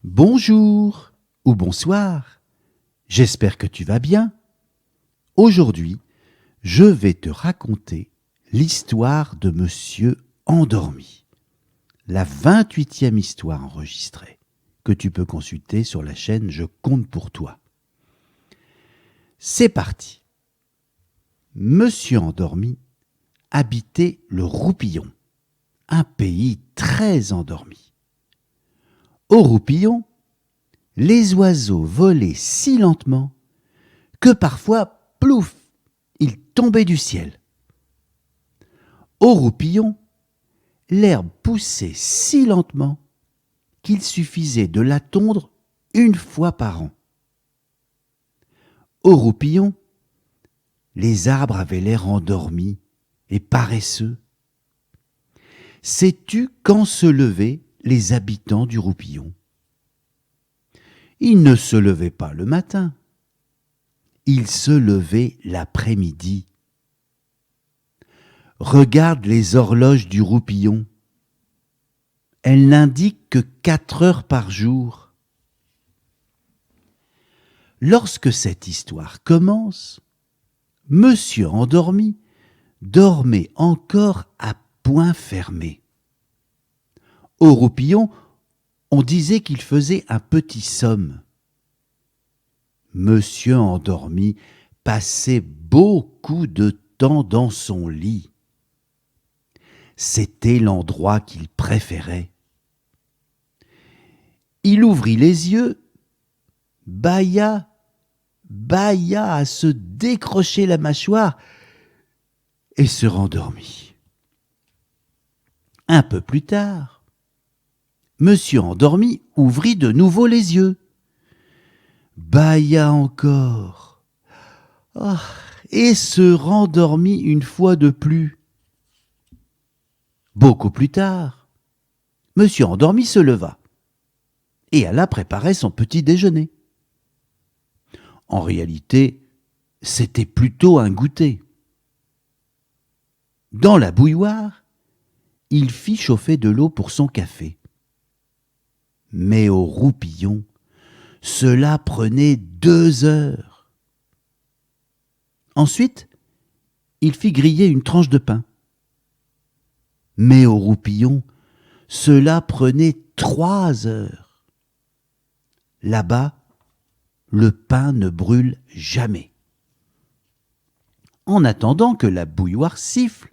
Bonjour ou bonsoir, j'espère que tu vas bien. Aujourd'hui, je vais te raconter l'histoire de Monsieur Endormi, la 28e histoire enregistrée, que tu peux consulter sur la chaîne Je compte pour toi. C'est parti. Monsieur Endormi habitait le Roupillon, un pays très endormi. Au Roupillon, les oiseaux volaient si lentement que parfois, plouf, ils tombaient du ciel. Au Roupillon, l'herbe poussait si lentement qu'il suffisait de la tondre une fois par an. Au Roupillon, les arbres avaient l'air endormis et paresseux. Sais-tu quand se levaient les habitants du Roupillon? Ils ne se levaient pas le matin, ils se levaient l'après-midi. Regarde les horloges du Roupillon. Elles n'indiquent que 4 heures par jour. Lorsque cette histoire commence, Monsieur Endormi dormait encore à poing fermé. Au Roupillon, on disait qu'il faisait un petit somme. Monsieur Endormi passait beaucoup de temps dans son lit. C'était l'endroit qu'il préférait. Il ouvrit les yeux, bâilla à se décrocher la mâchoire et se rendormit. Un peu plus tard, Monsieur Endormi ouvrit de nouveau les yeux, bâilla encore, et se rendormit une fois de plus. Beaucoup plus tard, Monsieur Endormi se leva et alla préparer son petit déjeuner. En réalité, c'était plutôt un goûter. Dans la bouilloire, il fit chauffer de l'eau pour son café. Mais au Roupillon, cela prenait 2 heures. Ensuite, il fit griller une tranche de pain. Mais au Roupillon, cela prenait 3 heures. Là-bas, le pain ne brûle jamais. En attendant que la bouilloire siffle,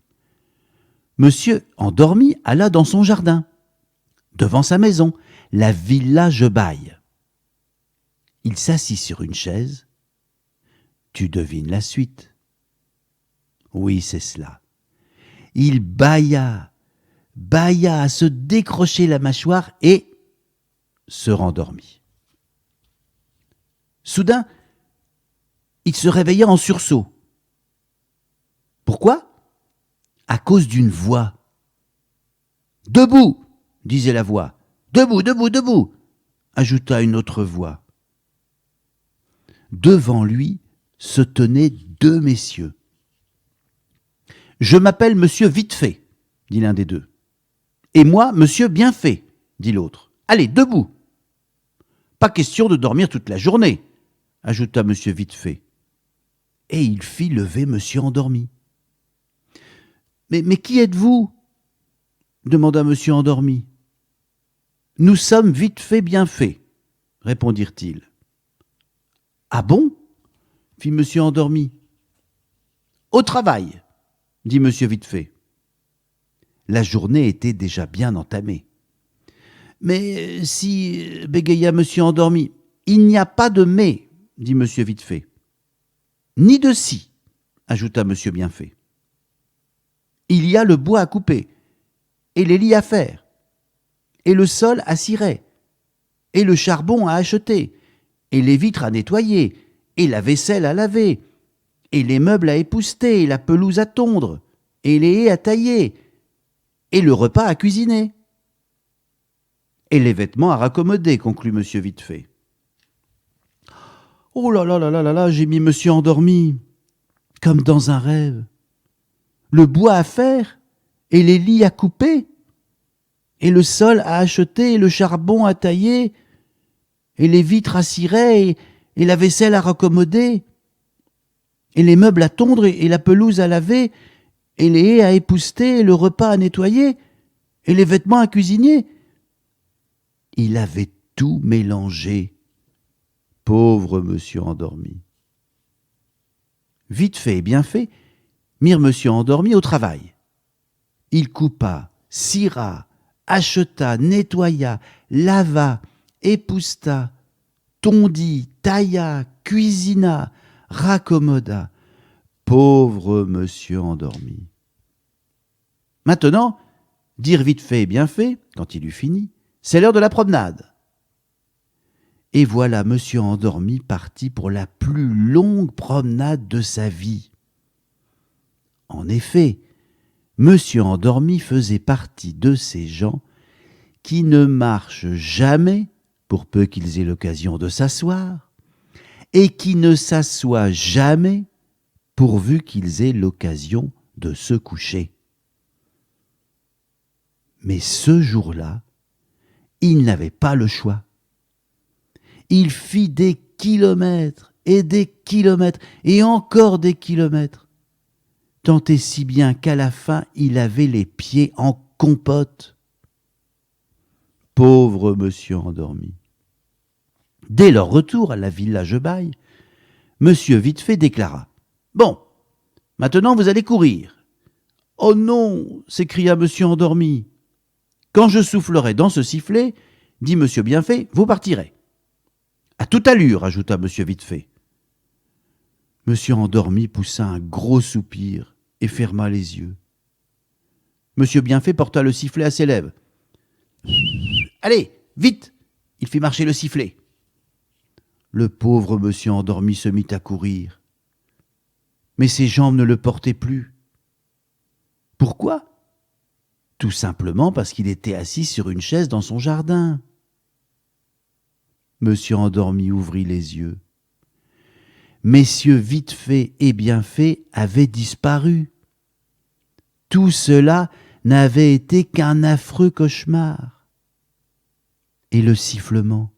Monsieur Endormi alla dans son jardin, devant sa maison, la villa Jebaille. Il s'assit sur une chaise. Tu devines la suite. Oui, c'est cela. Il bâilla à se décrocher la mâchoire et se rendormit. Soudain, il se réveilla en sursaut. Pourquoi? À cause d'une voix. « Debout !» disait la voix. « Debout, debout, debout !» ajouta une autre voix. Devant lui se tenaient 2 messieurs. « Je m'appelle Monsieur Vite-fait !» dit l'un des deux. « Et moi, Monsieur Bien-fait !» dit l'autre. « Allez, debout !»« Pas question de dormir toute la journée !» ajouta Monsieur Vite-fait. Et il fit lever Monsieur Endormi. « Mais qui êtes-vous » demanda Monsieur Endormi. « Nous sommes Vite-fait Bien-fait » répondirent-ils. « Ah bon ?» fit Monsieur Endormi. « Au travail !» dit Monsieur Vite-fait. La journée était déjà bien entamée. « Mais si, bégaya Monsieur Endormi, il n'y a pas de mais, dit Monsieur Vite-fait. Ni de si, ajouta Monsieur Bien-fait. Il y a le bois à couper, et les lits à faire, et le sol à cirer, et le charbon à acheter, et les vitres à nettoyer, et la vaisselle à laver, et les meubles à épousseter, et la pelouse à tondre, et les haies à tailler, et le repas à cuisiner. Et les vêtements à raccommoder, conclut Monsieur Vite-fait. Oh là là là là là là, gémit Monsieur Endormi, comme dans un rêve. Le bois à faire, et les lits à couper, et le sol à acheter, et le charbon à tailler, et les vitres à cirer, et la vaisselle à raccommoder, et les meubles à tondre, et la pelouse à laver, et les haies à épousseter, et le repas à nettoyer, et les vêtements à cuisiner. Il avait tout mélangé. Pauvre monsieur endormi. Vite fait et bien fait, mirent monsieur endormi au travail. Il coupa, cira, acheta, nettoya, lava, épousseta, tondit, tailla, cuisina, raccommoda. Pauvre monsieur endormi. Maintenant, dire vite fait et bien fait, quand il eut fini, c'est l'heure de la promenade. Et voilà monsieur endormi parti pour la plus longue promenade de sa vie. En effet, monsieur endormi faisait partie de ces gens qui ne marchent jamais, pour peu qu'ils aient l'occasion de s'asseoir, et qui ne s'assoient jamais, pourvu qu'ils aient l'occasion de se coucher. Mais ce jour-là, il n'avait pas le choix. Il fit des kilomètres et encore des kilomètres, tant et si bien qu'à la fin, il avait les pieds en compote. Pauvre monsieur endormi. Dès leur retour à la villa Jebaille, monsieur Vite-fait déclara : « Bon, maintenant vous allez courir. »« Oh non !» s'écria monsieur endormi. « Quand je soufflerai dans ce sifflet, dit monsieur Bienfait, vous partirez. »« À toute allure !» ajouta monsieur Vite-fait. Monsieur endormi poussa un gros soupir et ferma les yeux. Monsieur Bienfait porta le sifflet à ses lèvres. « Allez, vite !» Il fit marcher le sifflet. Le pauvre monsieur endormi se mit à courir. Mais ses jambes ne le portaient plus. Pourquoi ? Tout simplement parce qu'il était assis sur une chaise dans son jardin. Monsieur endormi ouvrit les yeux. Messieurs Vite-fait et Bienfait avaient disparu. Tout cela n'avait été qu'un affreux cauchemar. Et le sifflement,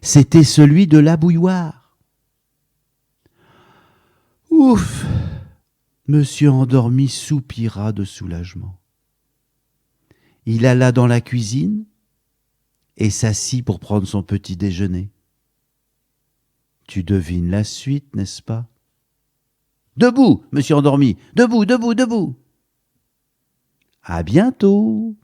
c'était celui de la bouilloire. Ouf ! Monsieur endormi soupira de soulagement. Il alla dans la cuisine et s'assit pour prendre son petit déjeuner. Tu devines la suite, n'est-ce pas ? Debout, monsieur endormi, debout, debout, debout. À bientôt.